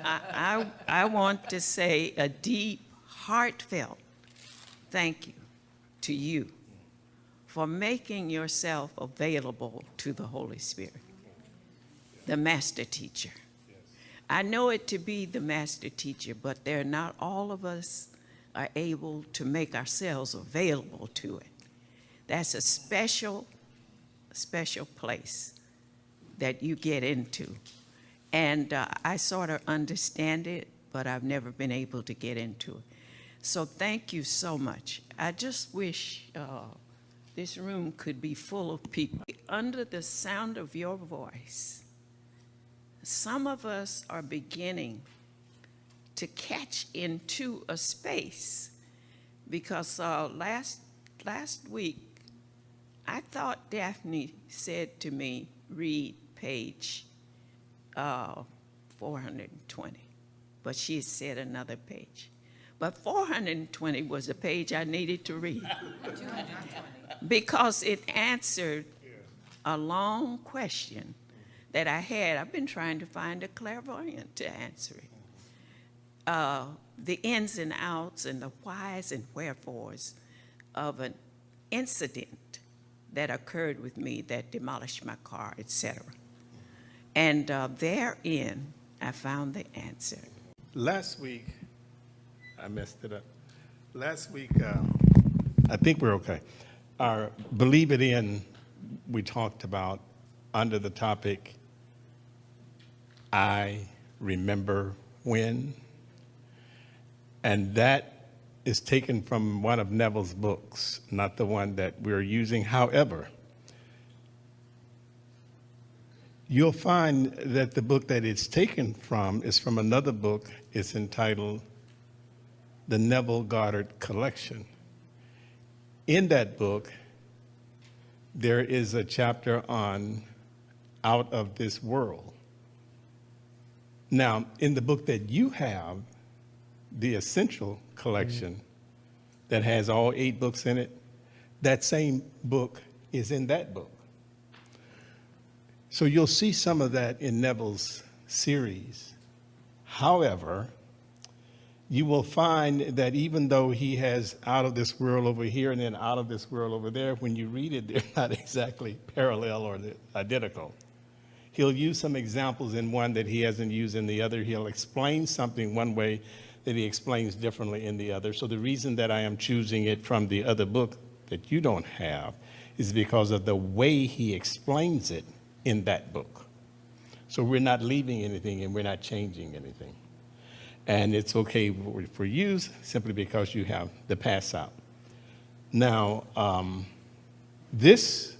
I want to say a deep, heartfelt thank you to you for making yourself available to the Holy Spirit, the master teacher. I know it to be the master teacher, but they're not all of us are able to make ourselves available to it. That's a special, special place that you get into. And I sort of understand it, but I've never been able to get into it. So thank you so much. I just wish this room could be full of people. Under the sound of your voice, some of us are beginning to catch into a space because last week, I thought Daphne said to me, read page 420, but she said another page. But 420 was the page I needed to read because it answered a long question that I had. I've been trying to find a clairvoyant to answer it. The ins and outs and the whys and wherefores of an incident that occurred with me that demolished my car, etc. And therein, I found the answer. Last week, I messed it up. Last week, I think we're okay. Our Believe It In, we talked about under the topic, I remember when. And that is taken from one of Neville's books, not the one that we're using. However, you'll find that the book that it's taken from is from another book. It's entitled The Neville Goddard Collection. In that book, there is a chapter on Out of This World. Now, in the book that you have, the Essential Collection, that has all 8 books in it, that same book is in that book. So you'll see some of that in Neville's series. However, you will find that even though he has Out of This World over here and then Out of This World over there, when you read it, they're not exactly parallel or identical. He'll use some examples in one that he hasn't used in the other. He'll explain something one way that he explains differently in the other. So the reason that I am choosing it from the other book that you don't have is because of the way he explains it in that book. So we're not leaving anything and we're not changing anything. And it's okay for you simply because you have the pass out. Now, this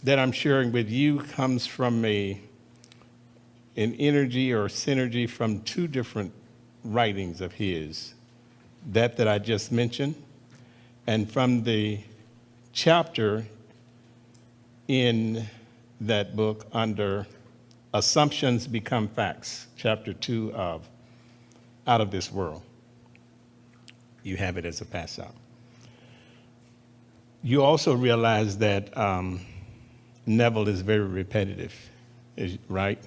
that I'm sharing with you comes from an energy or synergy from 2 different writings of his, that I just mentioned, and from the chapter in that book under Assumptions Become Facts, chapter 2 of Out of This World. You have it as a pass out. You also realize that Neville is very repetitive, right?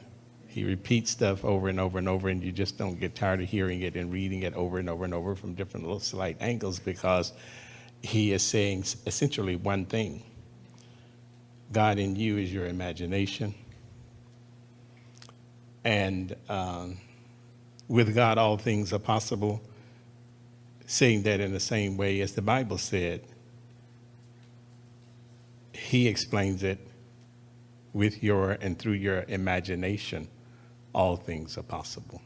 He repeats stuff over and over and over, and you just don't get tired of hearing it and reading it over and over and over from different little slight angles because he is saying essentially one thing. God in you is your imagination. And with God, all things are possible. Saying that in the same way as the Bible said, he explains it with your and through your imagination, all things are possible.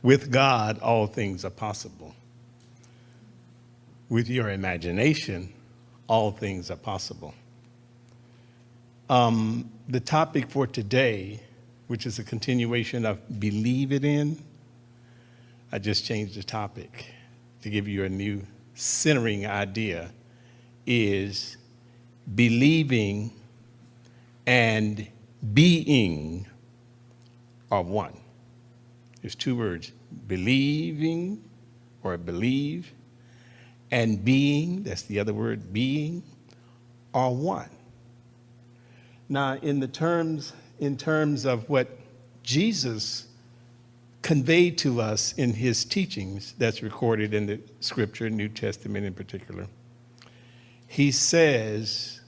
With God, all things are possible. With your imagination, all things are possible. The topic for today, which is a continuation of Believe It In, I just changed the topic to give you a new centering idea, is believing and being are one. There's 2 words, believing or believe, and being, that's the other word, being, are one. Now, in terms of what Jesus conveyed to us in his teachings that's recorded in the scripture, New Testament in particular. He says,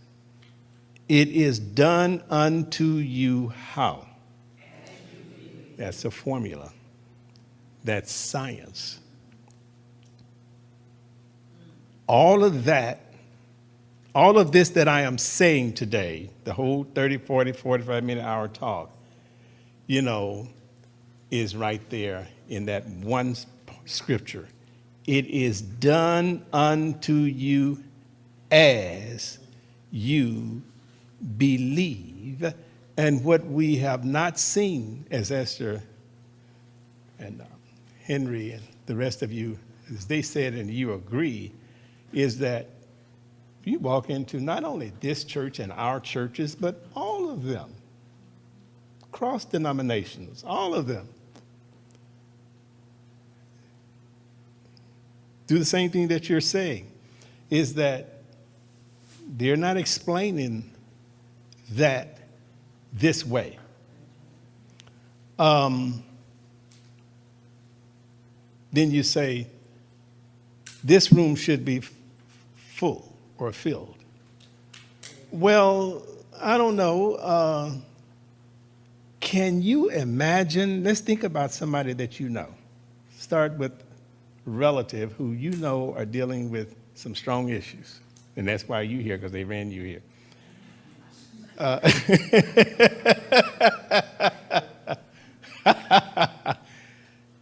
it is done unto you how? That's a formula. That's science. All of that, all of this that I am saying today, the whole 30, 40, 45-minute hour talk, is right there in that one scripture. It is done unto you as you believe. And what we have not seen, as Esther and Henry and the rest of you, as they said and you agree, is that you walk into not only this church and our churches, but all of them, cross denominations, all of them, do the same thing that you're saying, is that they're not explaining that this way. Then you say, this room should be full or filled. Well, I don't know. Can you imagine? Let's think about somebody that you know. Start with a relative who you know are dealing with some strong issues. And that's why you're here, because they ran you here.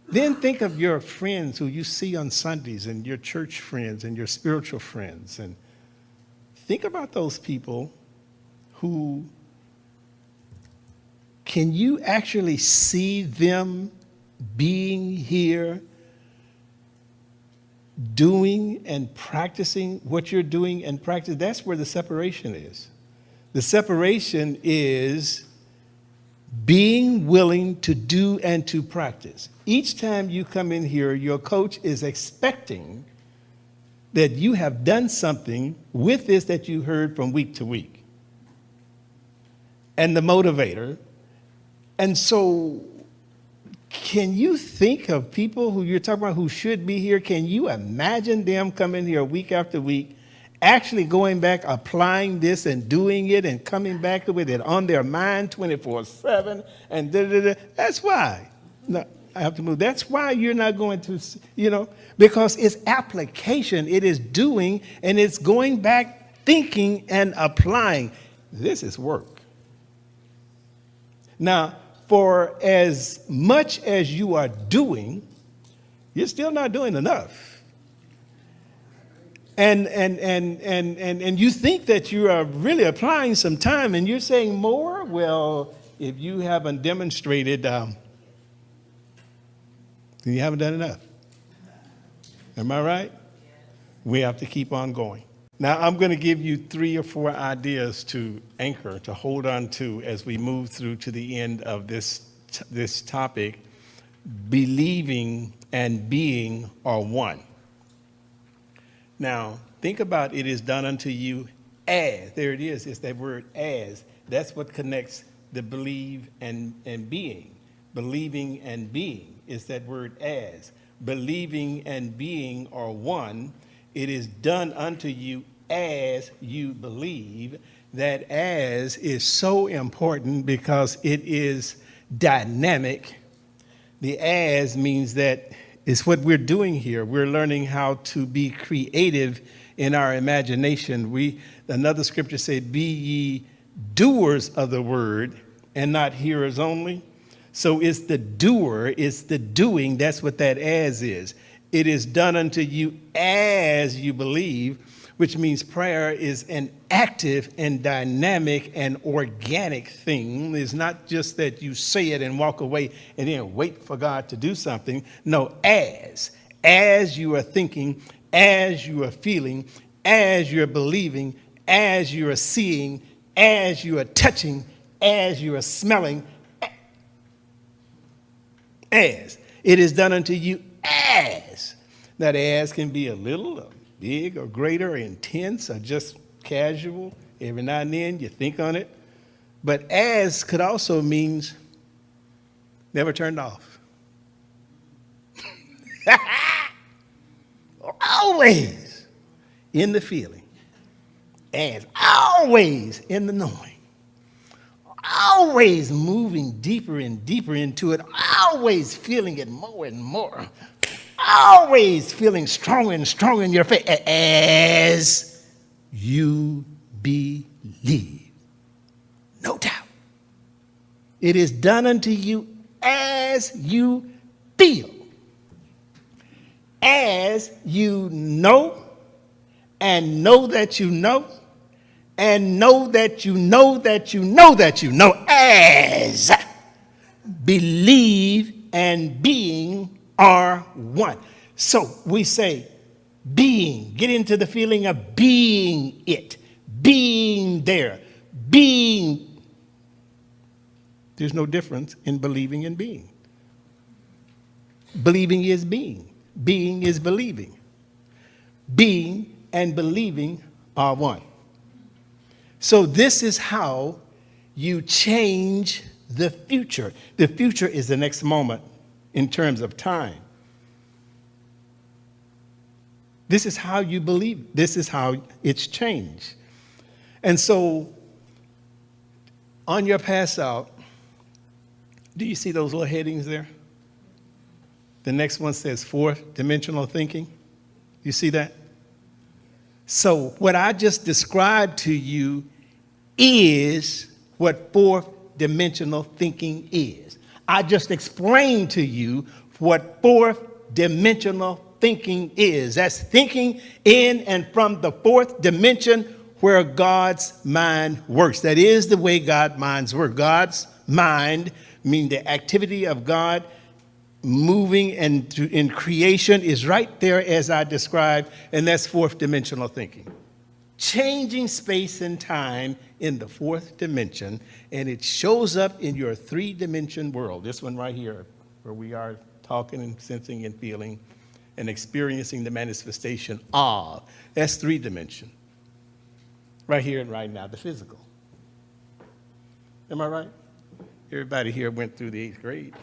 Then think of your friends who you see on Sundays, and your church friends and your spiritual friends. And think about those people who, can you actually see them being here, doing and practicing what you're doing and practice? That's where the separation is. The separation is being willing to do and to practice. Each time you come in here, your coach is expecting that you have done something with this that you heard from week to week. And the motivator. And so, can you think of people who you're talking about who should be here? Can you imagine them coming here week after week, actually going back, applying this and doing it and coming back with it on their mind 24/7 and da-da-da? That's why. No, I have to move. That's why you're not going to, because it's application. It is doing, and it's going back, thinking and applying. This is work. Now, for as much as you are doing, you're still not doing enough. And you think that you are really applying some time, and you're saying more? Well, if you haven't demonstrated, then you haven't done enough. Am I right? We have to keep on going. Now, I'm going to give you 3 or 4 ideas to anchor, to hold on to as we move through to the end of this topic. Believing and being are one. Now, think about it is done unto you as. There it is. It's that word as. That's what connects the believe and being. Believing and being is that word as. Believing and being are one. It is done unto you as you believe. That as is so important because it is dynamic. The as means that it's what we're doing here. We're learning how to be creative in our imagination. Another scripture said, be ye doers of the word and not hearers only. So it's the doer, it's the doing. That's what that as is. It is done unto you as you believe, which means prayer is an active and dynamic and organic thing. It's not just that you say it and walk away and then wait for God to do something. No, as you are thinking, as you are feeling, as you're believing, as you are seeing, as you are touching, as you are smelling, as. It is done unto you as. That as can be a little, or big, or greater, or intense, or just casual. Every now and then you think on it. But as could also mean never turned off. always in the feeling, as always in the knowing, always moving deeper and deeper into it, always feeling it more and more, always feeling stronger and stronger in your faith as you believe. No doubt. It is done unto you as you feel, as you know, and know that you know, and know that you know that you know that you know, as believe and being are one. So we say being, get into the feeling of being it, being there, being. There's no difference in believing and being. Believing is being. Being is believing. Being and believing are one. So this is how you change the future. The future is the next moment in terms of time. This is how you believe. This is how it's changed. And so on your pass out, do you see those little headings there? The next one says fourth dimensional thinking. You see that? So what I just described to you is what fourth dimensional thinking is. I just explained to you what fourth dimensional thinking is. That's thinking in and from the fourth dimension where God's mind works. That is the way God's minds work. God's mind, meaning the activity of God moving and in creation, is right there as I described, and that's fourth dimensional thinking. Changing space and time in the fourth dimension, and it shows up in your three-dimension world. This one right here, where we are talking and sensing and feeling and experiencing the manifestation of. That's three-dimension. Right here and right now, the physical. Am I right? Everybody here went through the 8th grade.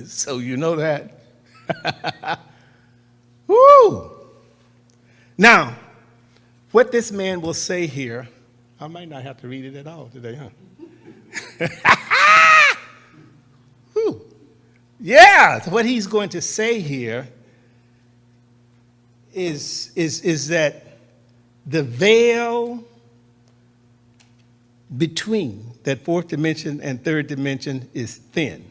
So you know that. Woo! Now, what this man will say here, I might not have to read it at all today, huh? Woo. Yeah, what he's going to say here is that the veil between that fourth dimension and third dimension is thin.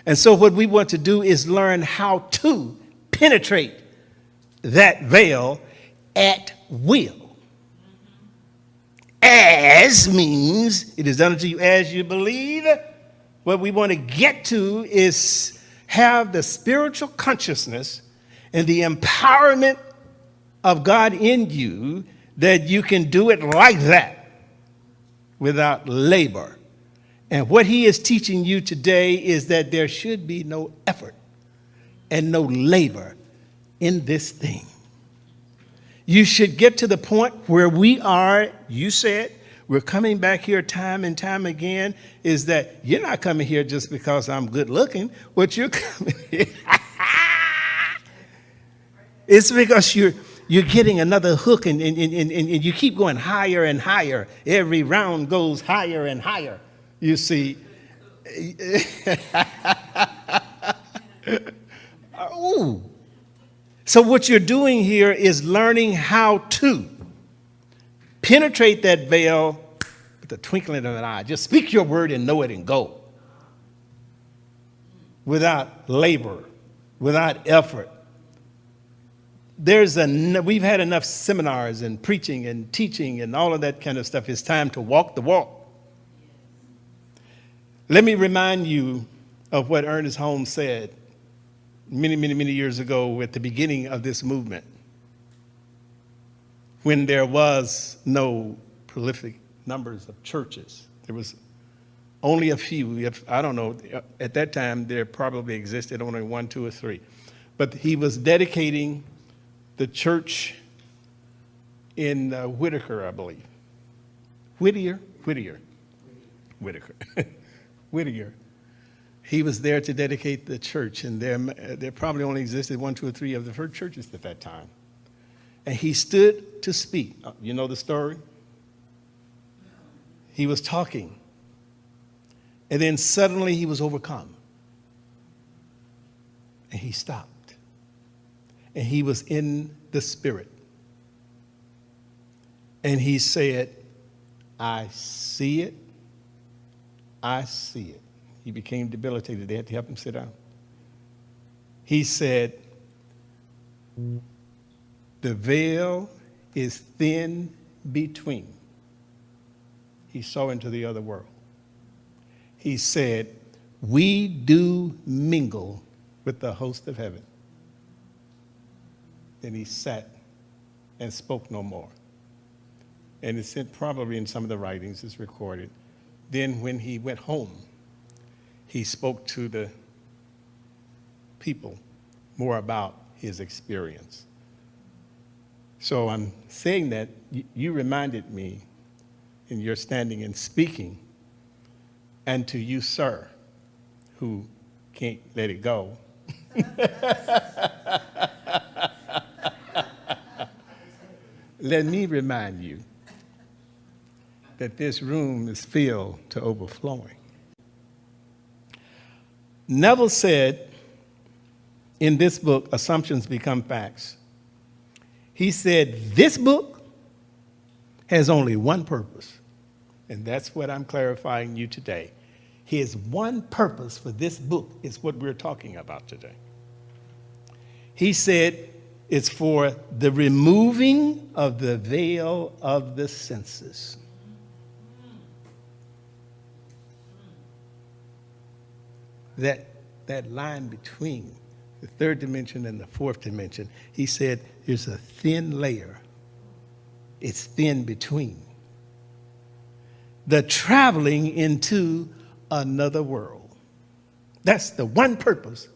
And so what we want to do is learn how to penetrate that veil at will. As means it is done unto you as you believe. What we want to get to is have the spiritual consciousness and the empowerment of God in you that you can do it like that without labor. And what he is teaching you today is that there should be no effort and no labor in this thing. You should get to the point where we are, you said, we're coming back here time and time again, is that you're not coming here just because I'm good looking. What you're coming here, it's because you're getting another hook and you keep going higher and higher. Every round goes higher and higher. You see, ooh. So what you're doing here is learning how to penetrate that veil with the twinkling of an eye. Just speak your word and know it and go. Without labor, without effort. We've had enough seminars and preaching and teaching and all of that kind of stuff. It's time to walk the walk. Let me remind you of what Ernest Holmes said many, many, many years ago at the beginning of this movement, when there was no prolific numbers of churches. There was only a few. I don't know, at that time there probably existed only 1, 2, or 3. But he was dedicating the church in Whitaker, I believe. Whittier. Whitaker. He was there to dedicate the church, and there probably only existed 1, 2, or 3 of the first churches at that time. And he stood to speak. You know the story? He was talking, and then suddenly he was overcome. And he stopped. And he was in the Spirit. And he said, I see it. I see it. He became debilitated. They had to help him sit down. He said, the veil is thin between. He saw into the other world. He said, we do mingle with the host of heaven. Then he sat and spoke no more. And it's probably in some of the writings, it's recorded. Then when he went home, he spoke to the people more about his experience. So I'm saying that you reminded me in your standing and speaking, and to you, sir, who can't let it go. Let me remind you that this room is filled to overflowing. Neville said in this book, Assumptions Become Facts, he said, this book has only one purpose, and that's what I'm clarifying you today. His one purpose for this book is what we're talking about today. He said it's for the removing of the veil of the senses. That line between the third dimension and the fourth dimension, he said there's a thin layer. It's thin between. The traveling into another world. That's the one purpose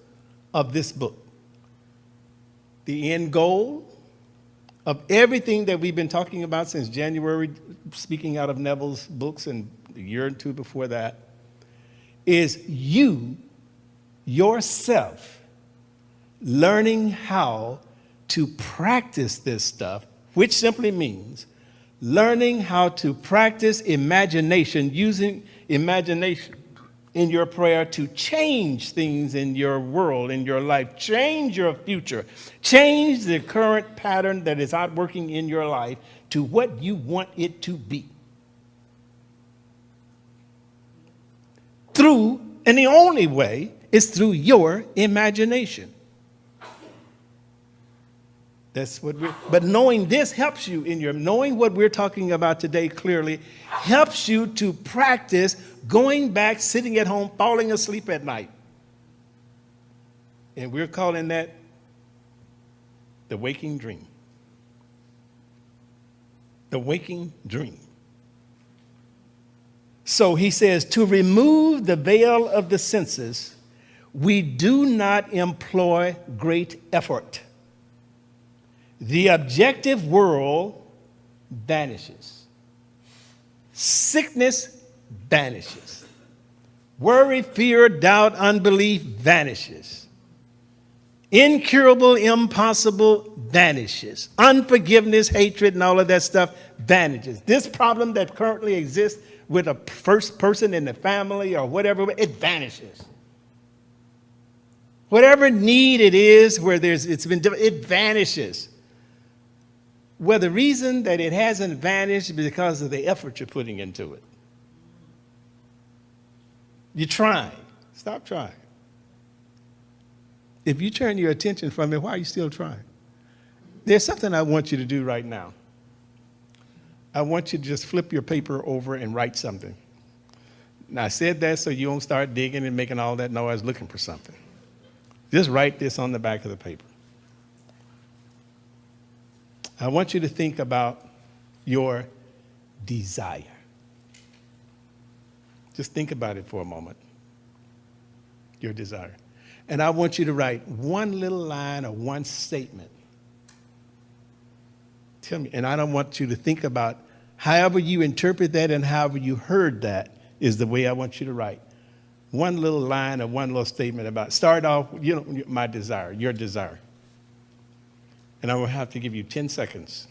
of this book. The end goal of everything that we've been talking about since January, speaking out of Neville's books and a year or two before that, is you yourself learning how to practice this stuff, which simply means learning how to practice imagination, using imagination in your prayer to change things in your world, in your life, change your future, change the current pattern that is out working in your life to what you want it to be. Through, and the only way is through your imagination. That's what but knowing this helps you in your, knowing what we're talking about today clearly, helps you to practice going back, sitting at home, falling asleep at night. And we're calling that the waking dream. The waking dream. So he says, to remove the veil of the senses, we do not employ great effort. The objective world vanishes. Sickness vanishes. Worry, fear, doubt, unbelief vanishes. Incurable, impossible vanishes. Unforgiveness, hatred, and all of that stuff vanishes. This problem that currently exists with a first person in the family or whatever, it vanishes. Whatever need it is where it vanishes. Well, the reason that it hasn't vanished is because of the effort you're putting into it. You're trying. Stop trying. If you turn your attention from it, why are you still trying? There's something I want you to do right now. I want you to just flip your paper over and write something. Now, I said that so you won't start digging and making all that noise looking for something. Just write this on the back of the paper. I want you to think about your desire. Just think about it for a moment. Your desire. And I want you to write one little line or one statement. Tell me, and I don't want you to think about however you interpret that and however you heard that is the way I want you to write. one little line or one little statement about, start off, my desire, your desire. And I will have to give you 10 seconds.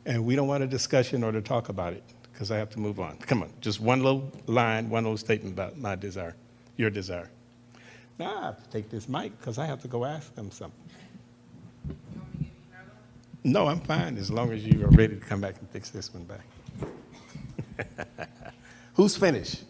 And we don't want a discussion or to talk about it because I have to move on. Come on, just one little line, one little statement about my desire, your desire. Now I have to take this mic because I have to go ask them something. No, I'm fine as long as you are ready to come back and fix this one back. Who's finished?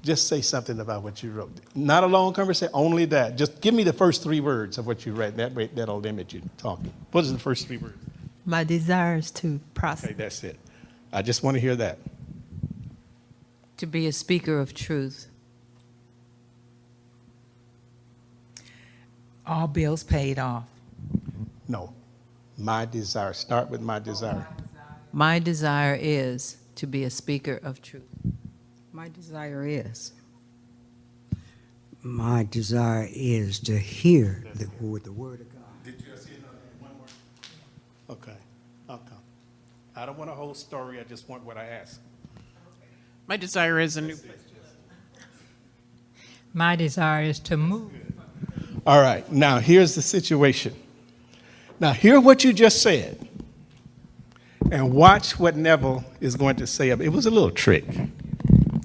Just say something about what you wrote. Not a long conversation, only that. Just give me the first 3 words of what you read. That way, that'll limit you talking. What is the first 3 words? My desire is to prosper. Okay, that's it. I just want to hear that. To be a speaker of truth. All bills paid off. No. My desire. Start with my desire. My desire is to be a speaker of truth. My desire is. My desire is to hear the word of God. Did you see another one more? Okay. I'll come. I don't want a whole story. I just want what I asked. My desire is a new place. My desire is to move. All right. Now, here's the situation. Now, hear what you just said. And watch what Neville is going to say. It was a little trick.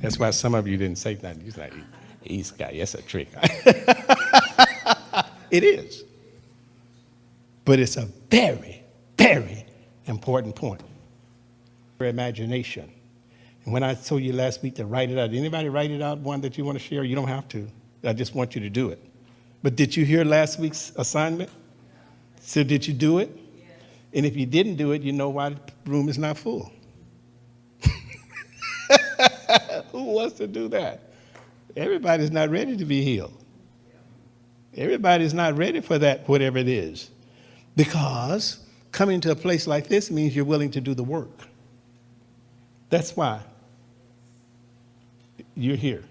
That's why some of you didn't say nothing. You're like, he's got, that's a trick. It is. But it's a very, very important point. Your imagination. And when I told you last week to write it out, anybody write it out, one that you want to share? You don't have to. I just want you to do it. But did you hear last week's assignment? So did you do it? Yes. And if you didn't do it, you know why the room is not full. Who wants to do that? Everybody's not ready to be healed. Everybody's not ready for that, whatever it is. Because coming to a place like this means you're willing to do the work. That's why you're here.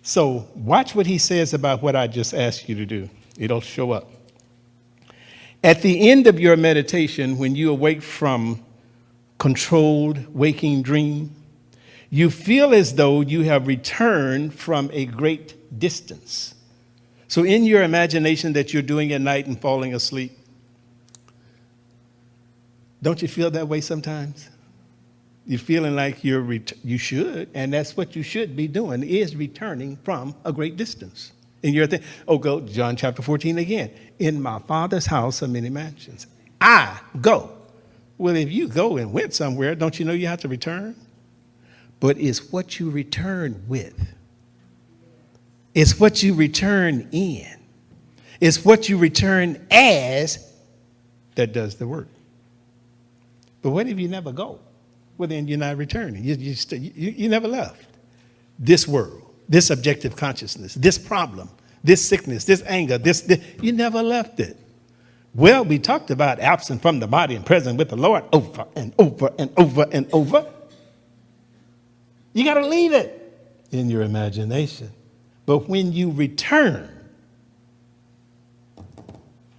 So watch what he says about what I just asked you to do. It'll show up. At the end of your meditation, when you awake from controlled waking dream, you feel as though you have returned from a great distance. So in your imagination that you're doing at night and falling asleep, don't you feel that way sometimes? You're feeling like you should, and that's what you should be doing, is returning from a great distance. And you're thinking, go John chapter 14 again. In my Father's house are many mansions. I go. Well, if you go and went somewhere, don't you know you have to return? But it's what you return with. It's what you return in. It's what you return as that does the work. But what if you never go? Well, then you're not returning. You never left this world, this objective consciousness, this problem, this sickness, this anger, this. You never left it. Well, we talked about absent from the body and present with the Lord over and over and over and over. You got to leave it in your imagination. But when you return,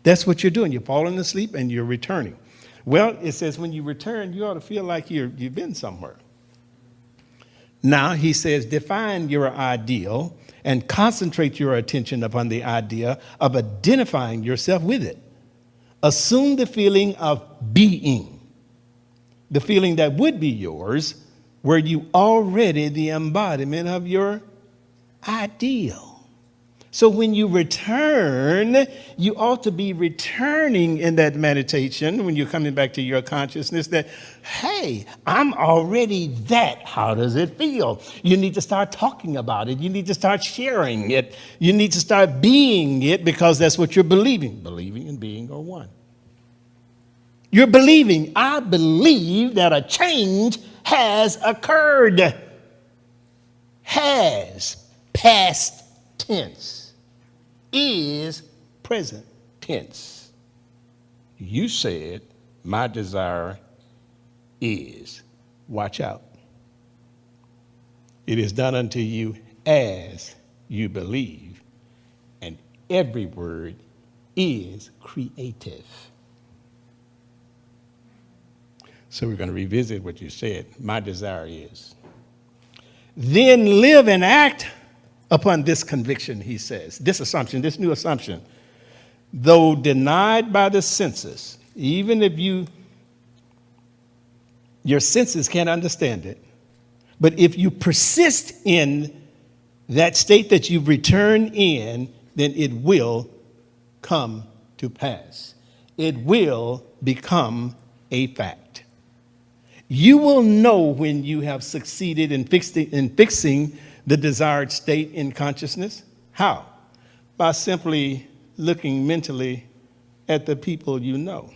that's what you're doing. You're falling asleep and you're returning. Well, it says when you return, you ought to feel like you've been somewhere. Now, he says, define your ideal and concentrate your attention upon the idea of identifying yourself with it. Assume the feeling of being, the feeling that would be yours, were you already the embodiment of your ideal. So when you return, you ought to be returning in that meditation when you're coming back to your consciousness that, hey, I'm already that. How does it feel? You need to start talking about it. You need to start sharing it. You need to start being it because that's what you're believing. Believing and being are one. You're believing, I believe that a change has occurred. Has, past tense. Is present tense. You said, my desire is. Watch out. It is done unto you as you believe, and every word is creative. So we're going to revisit what you said. My desire is. Then live and act upon this conviction, he says, this assumption, this new assumption. Though denied by the senses, even if your senses can't understand it, but if you persist in that state that you've returned in, then it will come to pass. It will become a fact. You will know when you have succeeded in fixing the desired state in consciousness. How? By simply looking mentally at the people you know.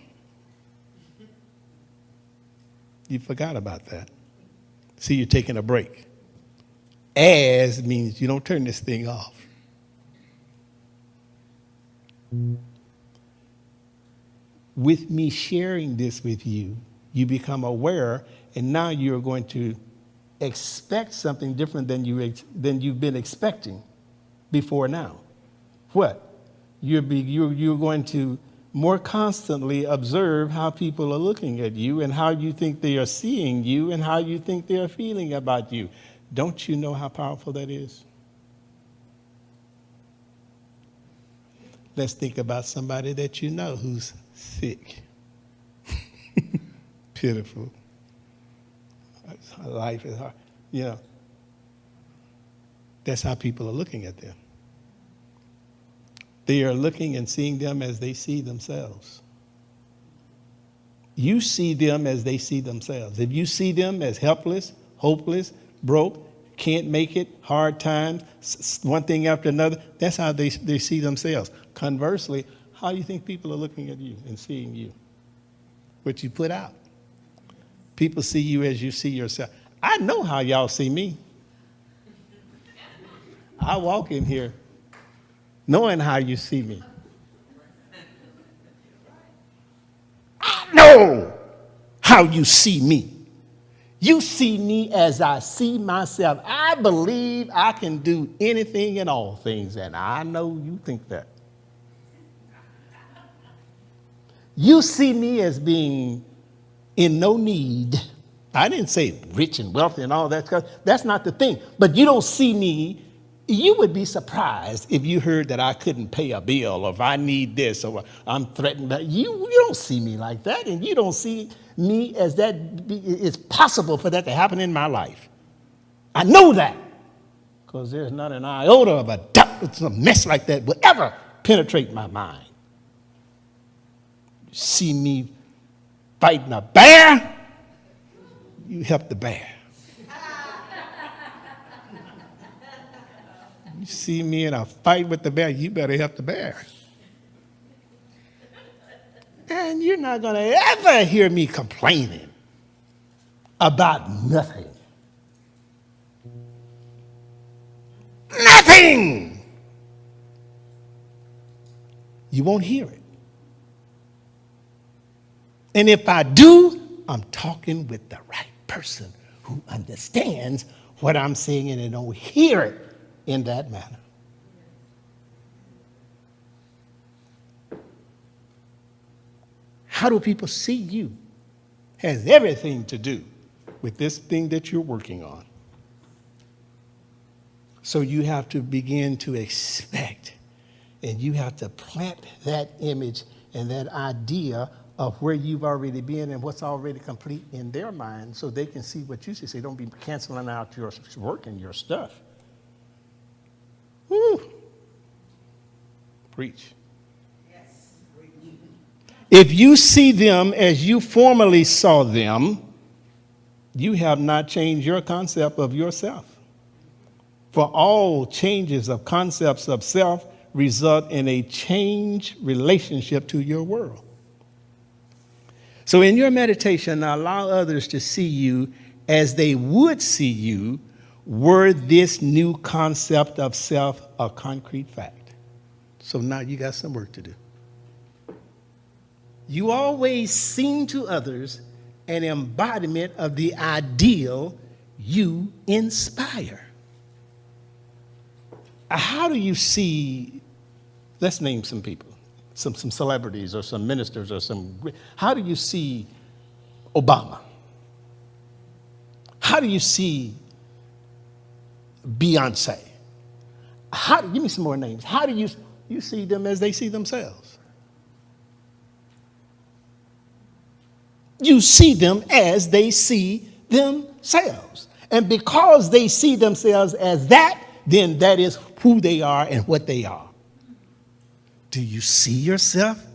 You forgot about that. See, you're taking a break. As means you don't turn this thing off. With me sharing this with you, you become aware, and now you're going to expect something different than you've been expecting before now. What? You're going to more constantly observe how people are looking at you and how you think they are seeing you and how you think they are feeling about you. Don't you know how powerful that is? Let's think about somebody that you know who's sick. Pitiful. Life is hard. You know, that's how people are looking at them. They are looking and seeing them as they see themselves. You see them as they see themselves. If you see them as helpless, hopeless, broke, can't make it, hard times, one thing after another, that's how they see themselves. Conversely, how do you think people are looking at you and seeing you? What you put out. People see you as you see yourself. I know how y'all see me. I walk in here knowing how you see me. I know how you see me. You see me as I see myself. I believe I can do anything and all things, and I know you think that. You see me as being in no need. I didn't say rich and wealthy and all that stuff. That's not the thing. But you don't see me. You would be surprised if you heard that I couldn't pay a bill, or if I need this, or I'm threatened. You don't see me like that, and you don't see me as that it's possible for that to happen in my life. I know that because there's not an iota of a doubt that a mess like that will ever penetrate my mind. You see me fighting a bear, you help the bear. You see me in a fight with the bear, you better help the bear. And you're not going to ever hear me complaining about nothing. Nothing! You won't hear it. And if I do, I'm talking with the right person who understands what I'm saying and they don't hear it in that manner. How do people see you has everything to do with this thing that you're working on. So you have to begin to expect, and you have to plant that image and that idea of where you've already been and what's already complete in their mind so they can see what you see. So don't be canceling out your work and your stuff. Woo. Preach. Yes. If you see them as you formerly saw them, you have not changed your concept of yourself. For all changes of concepts of self result in a changed relationship to your world. So in your meditation, allow others to see you as they would see you were this new concept of self a concrete fact. So now you got some work to do. You always seem to others an embodiment of the ideal you inspire. How do you see, let's name some people, some celebrities or some ministers or how do you see Obama? How do you see Beyonce. Give me some more names. How do you see them as they see themselves? You see them as they see themselves. And because they see themselves as that, then that is who they are and what they are. Do you see yourself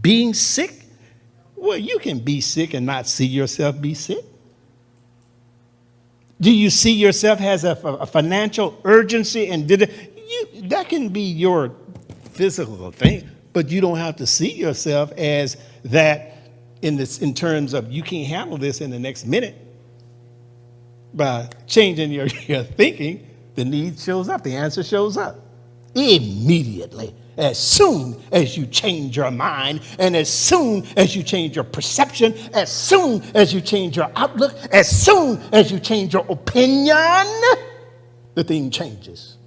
being sick? Well, you can be sick and not see yourself be sick. Do you see yourself as a financial urgency and that can be your physical thing, but you don't have to see yourself as that in terms of you can't handle this in the next minute. By changing your thinking, the need shows up, the answer shows up immediately. As soon as you change your mind, and as soon as you change your perception, as soon as you change your outlook, as soon as you change your opinion, the thing changes.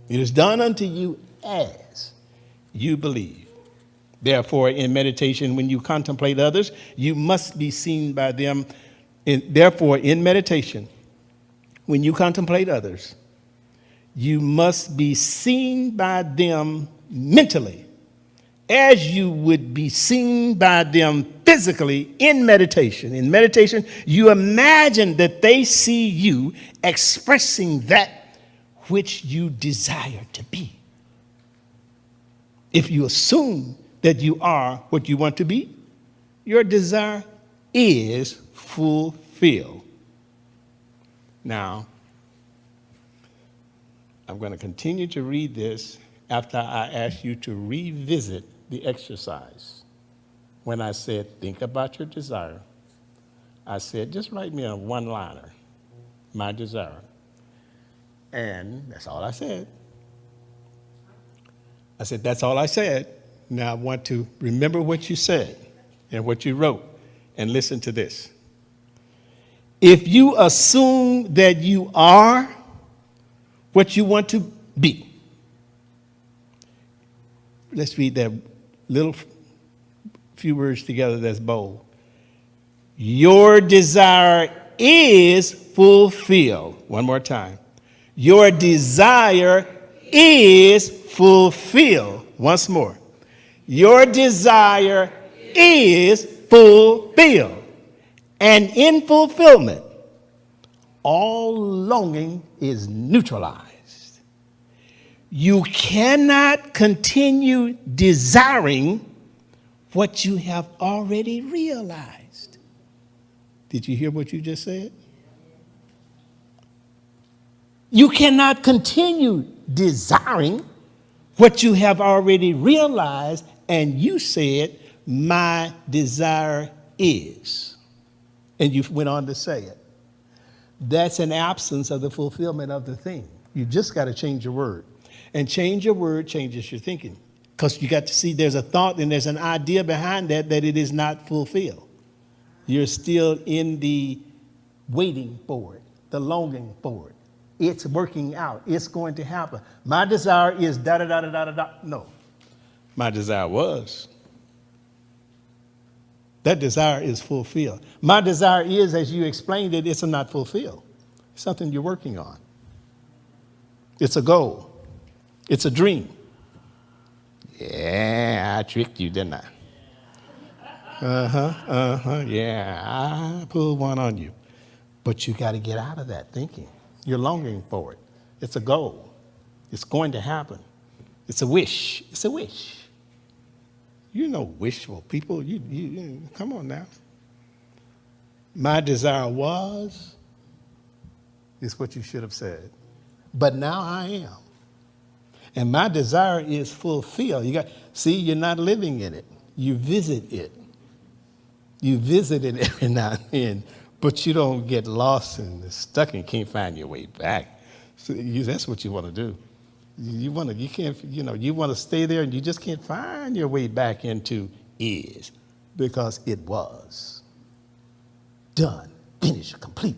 It is done unto you as you believe. Therefore, in meditation, when you contemplate others, you must be seen by them. Therefore, in meditation, when you contemplate others, you must be seen by them mentally as you would be seen by them physically in meditation. In meditation, you imagine that they see you expressing that which you desire to be. If you assume that you are what you want to be, your desire is fulfilled. Now, I'm going to continue to read this after I ask you to revisit the exercise. When I said, think about your desire, I said, just write me a one-liner, my desire. And that's all I said. I said, that's all I said. Now I want to remember what you said and what you wrote, and listen to this. If you assume that you are what you want to be. Let's read that little few words together that's bold. Your desire is fulfilled. One more time. Your desire is fulfilled. Once more. Your desire is fulfilled. And in fulfillment, all longing is neutralized. You cannot continue desiring what you have already realized. Did you hear what you just said? You cannot continue desiring what you have already realized, and you said, my desire is. And you went on to say it. That's an absence of the fulfillment of the thing. You just got to change your word. And change your word changes your thinking. Because you got to see there's a thought and there's an idea behind that it is not fulfilled. You're still in the waiting for it, the longing for it. It's working out. It's going to happen. My desire is da-da-da-da-da-da. No. My desire was. That desire is fulfilled. My desire is, as you explained it, it's not fulfilled. It's something you're working on. It's a goal. It's a dream. Yeah, I tricked you, didn't I? Yeah, I pulled one on you. But you got to get out of that thinking. You're longing for it. It's a goal. It's going to happen. It's a wish. It's a wish. You know wishful people. You come on now. My desire was, is what you should have said. But now I am. And my desire is fulfilled. You're not living in it. You visit it. You visit it every now and then, but you don't get lost and stuck and can't find your way back. So that's what you want to do. You want to stay there and you just can't find your way back into is, because it was done, finished, complete.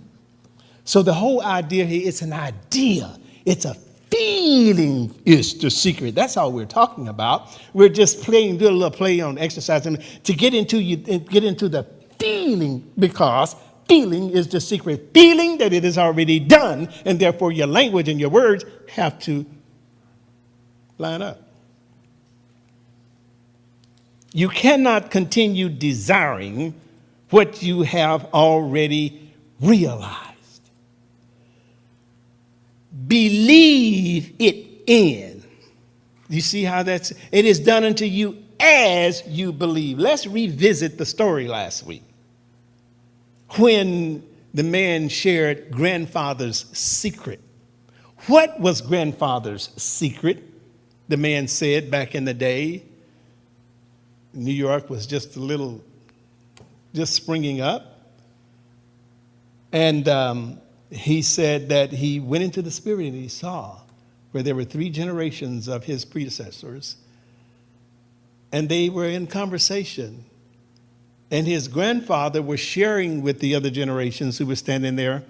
So the whole idea here, it's an idea. It's a feeling is the secret. That's all we're talking about. We're just do a little play on exercise to get into the feeling, because feeling is the secret feeling that it is already done, and therefore your language and your words have to line up. You cannot continue desiring what you have already realized. Believe it in. You see how it is done unto you as you believe. Let's revisit the story last week when the man shared grandfather's secret. What was grandfather's secret? The man said back in the day, New York was just springing up. And he said that he went into the spirit and he saw where there were 3 generations of his predecessors. And they were in conversation. And his grandfather was sharing with the other generations who were standing there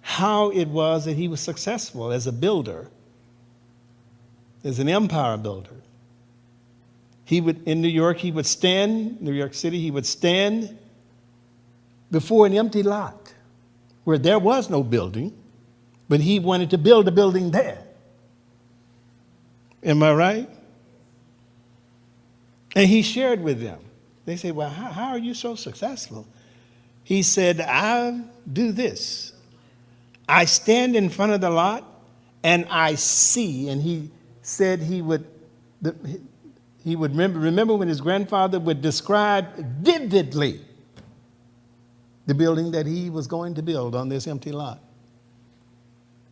how it was that he was successful as a builder, as an empire builder. In New York City, he would stand before an empty lot where there was no building, but he wanted to build a building there. Am I right? And he shared with them. They say, well, how are you so successful? He said, I do this. I stand in front of the lot and I see. And he said he would remember when his grandfather would describe vividly the building that he was going to build on this empty lot.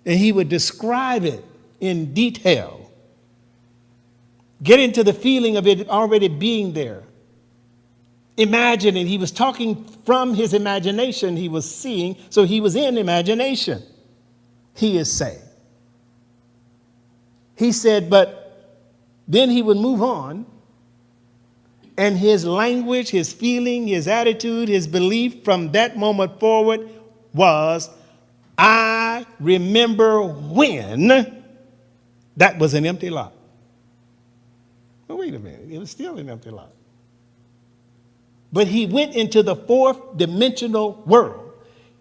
And he would describe it in detail, get into the feeling of it already being there. Imagining, he was talking from his imagination, he was seeing, so he was in imagination, he is saying. He said, but then he would move on, and his language, his feeling, his attitude, his belief from that moment forward was, I remember when that was an empty lot. Well, wait a minute, it was still an empty lot. But he went into the 4th dimensional world.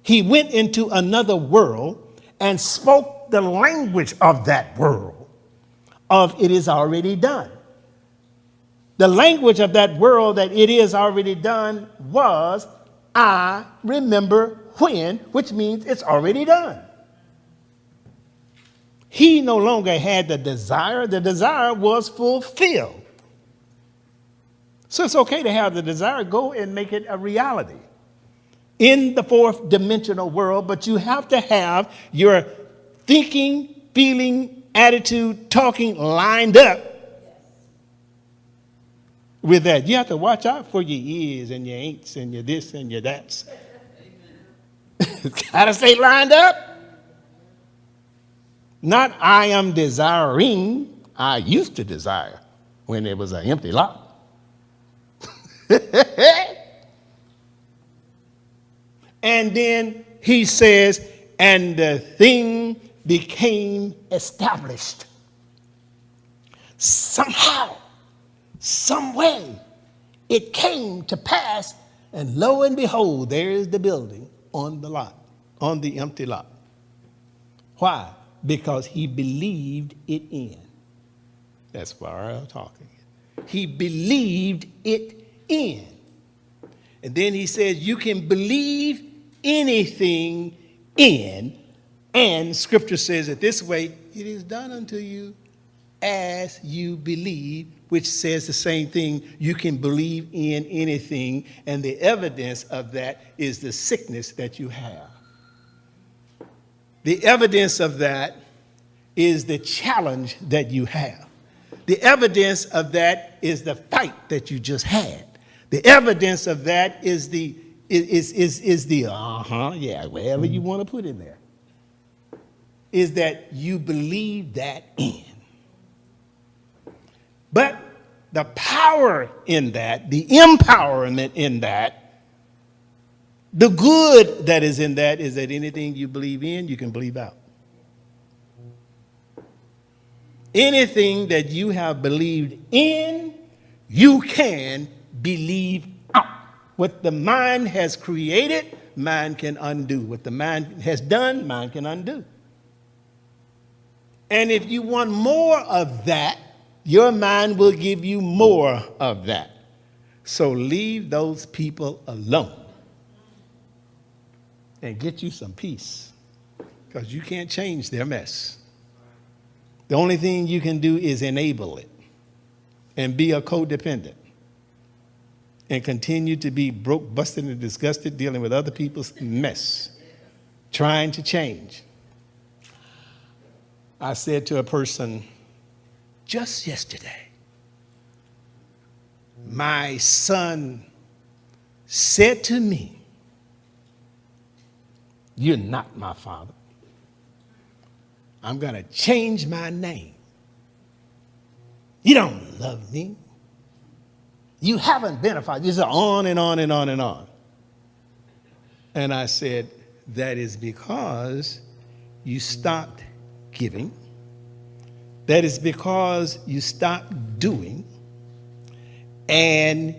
He went into another world and spoke the language of that world, of it is already done. The language of that world that it is already done was, I remember when, which means it's already done. He no longer had the desire was fulfilled. So it's okay to have the desire, go and make it a reality in the 4th dimensional world, but you have to have your thinking, feeling, attitude, talking lined up with that. You have to watch out for your is and your ain'ts and your this and your that's. Gotta stay lined up. Not I am desiring, I used to desire when it was an empty lot. And then he says, and the thing became established. Somehow, some way, it came to pass, and lo and behold, there is the building on the lot, on the empty lot. Why? Because he believed it in. That's why I'm talking. He believed it in. And then he says, you can believe anything in, and Scripture says it this way, it is done unto you as you believe, which says the same thing. You can believe in anything, and the evidence of that is the sickness that you have. The evidence of that is the challenge that you have. The evidence of that is the fight that you just had. The evidence of that is the wherever you want to put in there, is that you believe that in. But the power in that, the empowerment in that, the good that is in that is that anything you believe in, you can believe out. Anything that you have believed in, you can believe out. What the mind has created, mind can undo. What the mind has done, mind can undo. And if you want more of that, your mind will give you more of that. So leave those people alone and get you some peace, because you can't change their mess. The only thing you can do is enable it and be a codependent and continue to be broke, busted, and disgusted dealing with other people's mess, trying to change. I said to a person just yesterday, my son said to me, "You're not my father. I'm going to change my name. You don't love me. You haven't been a father." Just on and on and on and on. And I said, that is because you stopped giving. That is because you stopped doing. And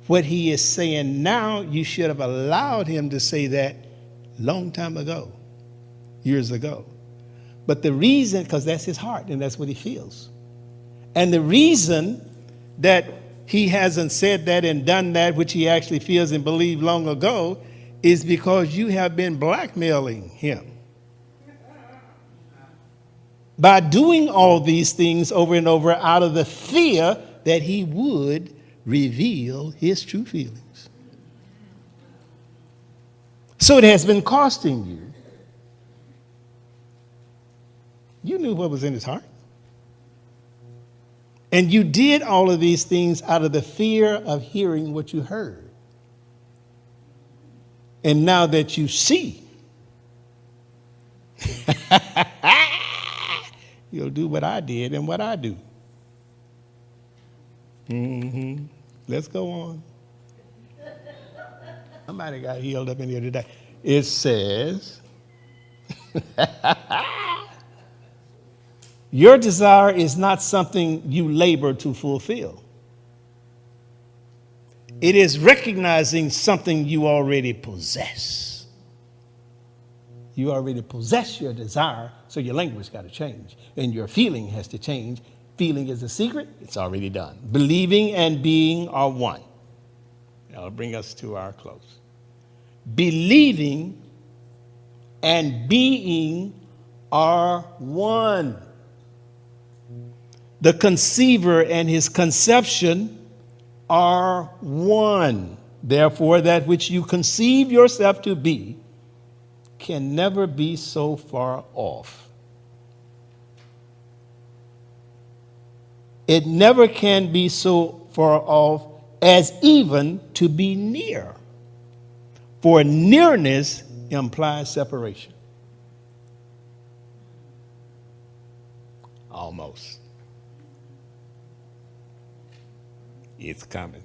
what he is saying now, you should have allowed him to say that long time ago, years ago. But the reason, because that's his heart and that's what he feels. And the reason that he hasn't said that and done that which he actually feels and believed long ago is because you have been blackmailing him. By doing all these things over and over out of the fear that he would reveal his true feelings. So it has been costing you. You knew what was in his heart. And you did all of these things out of the fear of hearing what you heard. And now that you see, you'll do what I did and what I do. Let's go on. Somebody got healed up in here today. It says, your desire is not something you labor to fulfill. It is recognizing something you already possess. You already possess your desire, so your language got to change. And your feeling has to change. Feeling is a secret. It's already done. Believing and being are one. That'll bring us to our close. Believing and being are one. The conceiver and his conception are one. Therefore, that which you conceive yourself to be can never be so far off. It never can be so far off as even to be near. For nearness implies separation. Almost. It's coming.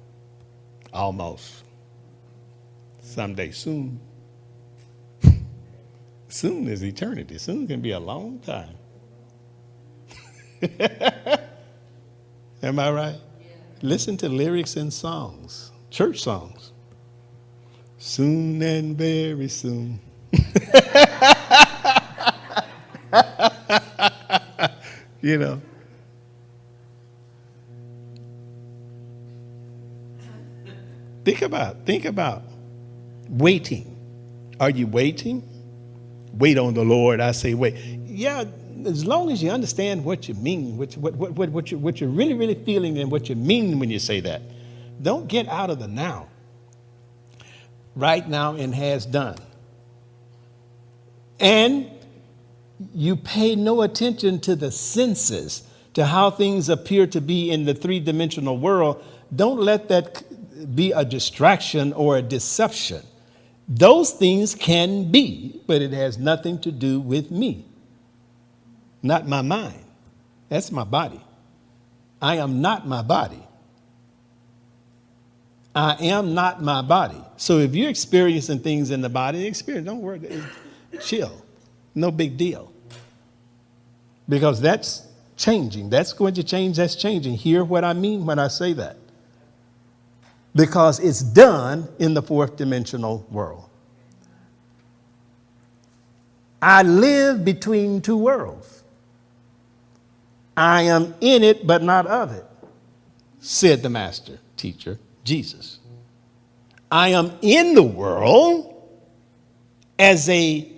Almost. Someday soon. Soon is eternity. Soon can be a long time. Am I right? Yeah. Listen to lyrics and songs, church songs. Soon and very soon. You know. Think about waiting. Are you waiting? Wait on the Lord, I say wait. Yeah, as long as you understand what you mean, what you're really, really feeling and what you mean when you say that. Don't get out of the now. Right now and has done. And you pay no attention to the senses, to how things appear to be in the three-dimensional world. Don't let that be a distraction or a deception. Those things can be, but it has nothing to do with me. Not my mind. That's my body. I am not my body. I am not my body. So if you're experiencing things in the body, experience, don't worry, chill. No big deal. Because that's changing. That's going to change. That's changing. Hear what I mean when I say that. Because it's done in the fourth dimensional world. I live between two worlds. I am in it, but not of it, said the master teacher, Jesus. I am in the world as a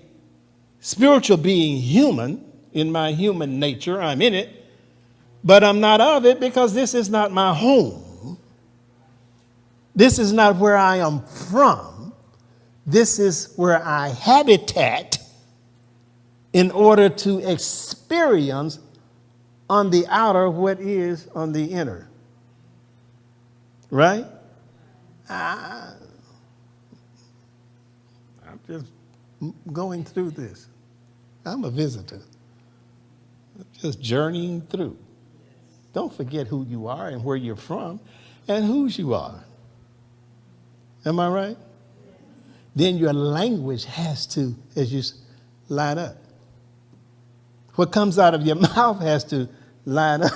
spiritual being, human, in my human nature. I'm in it, but I'm not of it because this is not my home. This is not where I am from. This is where I habitat in order to experience on the outer what is on the inner. Right? I'm just going through this. I'm a visitor. Just journeying through. Don't forget who you are and where you're from and whose you are. Am I right? Then your language has to, as you line up. What comes out of your mouth has to line up.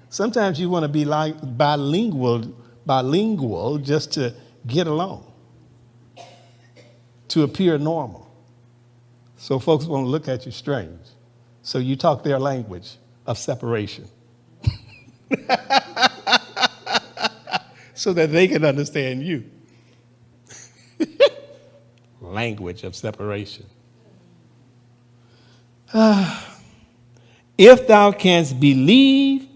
Sometimes you want to be like bilingual just to get along, to appear normal. So folks want to look at you strange. So you talk their language of separation. So that they can understand you. Language of separation. If thou canst believe,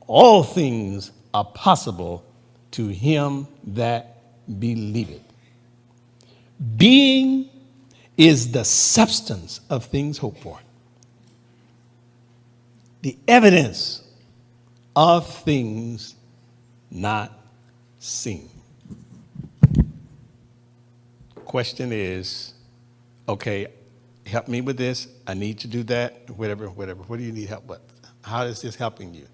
all things are possible to him that believeth. Being is the substance of things hoped for, the evidence of things not seen. Question is, okay, help me with this. I need to do that, whatever. What do you need help with? How is this helping you?